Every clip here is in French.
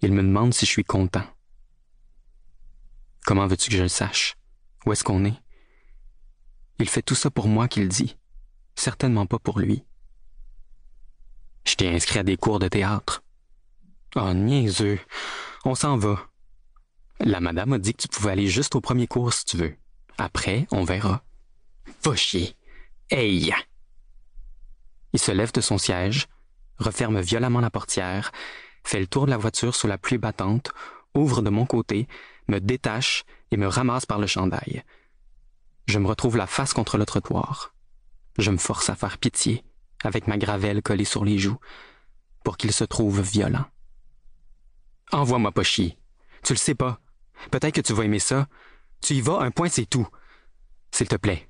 Il me demande si je suis content. Comment veux-tu que je le sache? Où est-ce qu'on est? Il fait tout ça pour moi qu'il dit. Certainement pas pour lui. Je t'ai inscrit à des cours de théâtre. Oh, niaiseux. On s'en va. La madame a dit que tu pouvais aller juste au premier cours si tu veux. Après, on verra. Va chier. Hey! Il se lève de son siège, referme violemment la portière, fait le tour de la voiture sous la pluie battante, ouvre de mon côté, me détache et me ramasse par le chandail. Je me retrouve la face contre le trottoir. Je me force à faire pitié, avec ma gravelle collée sur les joues, pour qu'il se trouve violent. Envoie-moi pas chier. Tu le sais pas. Peut-être que tu vas aimer ça. Tu y vas, un point, c'est tout. S'il te plaît.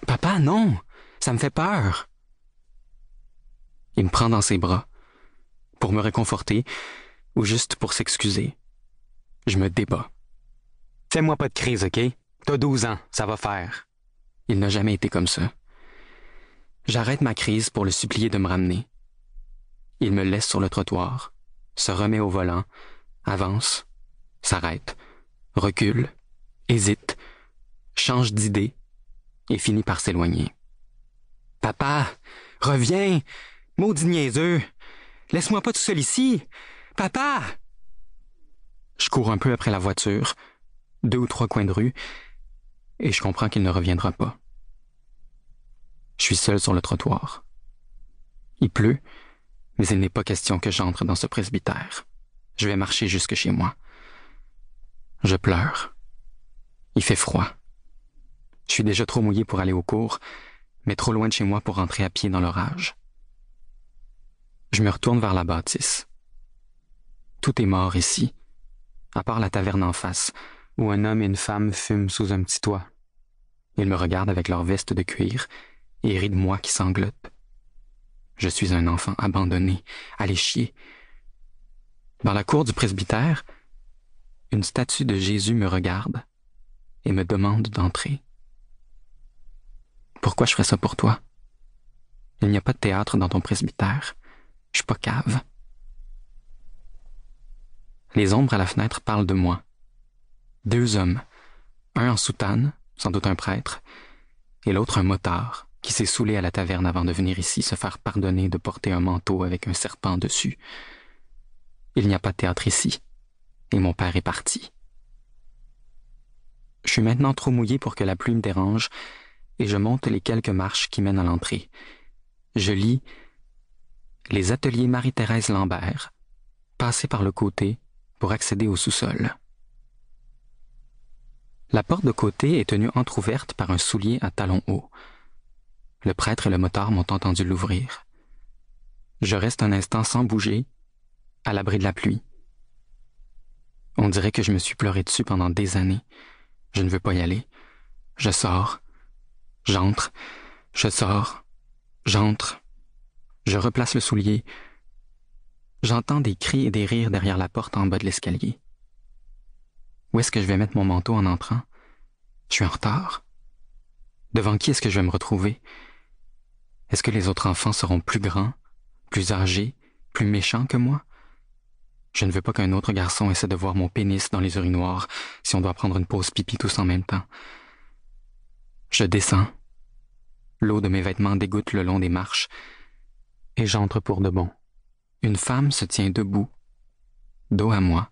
Papa, non. Ça me fait peur. Il me prend dans ses bras, pour me réconforter, ou juste pour s'excuser. Je me débats. Fais-moi pas de crise, OK? T'as 12 ans, ça va faire. Il n'a jamais été comme ça. J'arrête ma crise pour le supplier de me ramener. Il me laisse sur le trottoir, se remet au volant, avance, s'arrête, recule, hésite, change d'idée et finit par s'éloigner. « Papa, reviens! Maudit niaiseux! Laisse-moi pas tout seul ici! Papa! » Je cours un peu après la voiture, 2 ou 3 coins de rue, et je comprends qu'il ne reviendra pas. Je suis seul sur le trottoir. Il pleut, mais il n'est pas question que j'entre dans ce presbytère. Je vais marcher jusque chez moi. Je pleure. Il fait froid. Je suis déjà trop mouillé pour aller au cours, mais trop loin de chez moi pour rentrer à pied dans l'orage. Je me retourne vers la bâtisse. Tout est mort ici, à part la taverne en face, où un homme et une femme fument sous un petit toit. Ils me regardent avec leur veste de cuir et rient de moi qui sanglote. Je suis un enfant abandonné, allez chier. Dans la cour du presbytère, une statue de Jésus me regarde et me demande d'entrer. Pourquoi je ferais ça pour toi? Il n'y a pas de théâtre dans ton presbytère. Je suis pas cave. Les ombres à la fenêtre parlent de moi. 2 hommes, un en soutane, sans doute un prêtre, et l'autre un motard qui s'est saoulé à la taverne avant de venir ici se faire pardonner de porter un manteau avec un serpent dessus. Il n'y a pas de théâtre ici, et mon père est parti. Je suis maintenant trop mouillé pour que la pluie me dérange, et je monte les quelques marches qui mènent à l'entrée. Je lis « Les ateliers Marie-Thérèse Lambert, passer par le côté pour accéder au sous-sol. » La porte de côté est tenue entr'ouverte par un soulier à talons hauts. Le prêtre et le motard m'ont entendu l'ouvrir. Je reste un instant sans bouger, à l'abri de la pluie. On dirait que je me suis pleuré dessus pendant des années. Je ne veux pas y aller. Je sors, j'entre, je sors, j'entre, je replace le soulier. J'entends des cris et des rires derrière la porte en bas de l'escalier. Où est-ce que je vais mettre mon manteau en entrant? Je suis en retard. Devant qui est-ce que je vais me retrouver? Est-ce que les autres enfants seront plus grands, plus âgés, plus méchants que moi? Je ne veux pas qu'un autre garçon essaie de voir mon pénis dans les urinoirs si on doit prendre une pause pipi tous en même temps. Je descends. L'eau de mes vêtements dégoutte le long des marches et j'entre pour de bon. Une femme se tient debout, dos à moi,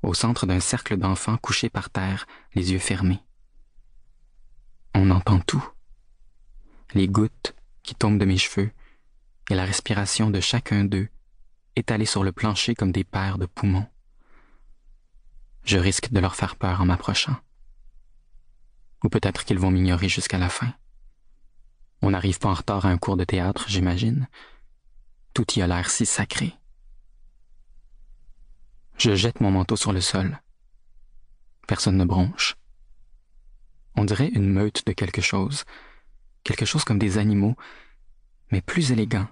au centre d'un cercle d'enfants couchés par terre, les yeux fermés. On entend tout. Les gouttes qui tombent de mes cheveux et la respiration de chacun d'eux étalés sur le plancher comme des paires de poumons. Je risque de leur faire peur en m'approchant. Ou peut-être qu'ils vont m'ignorer jusqu'à la fin. On n'arrive pas en retard à un cours de théâtre, j'imagine. Tout y a l'air si sacré. Je jette mon manteau sur le sol. Personne ne bronche. On dirait une meute de quelque chose comme des animaux, mais plus élégants,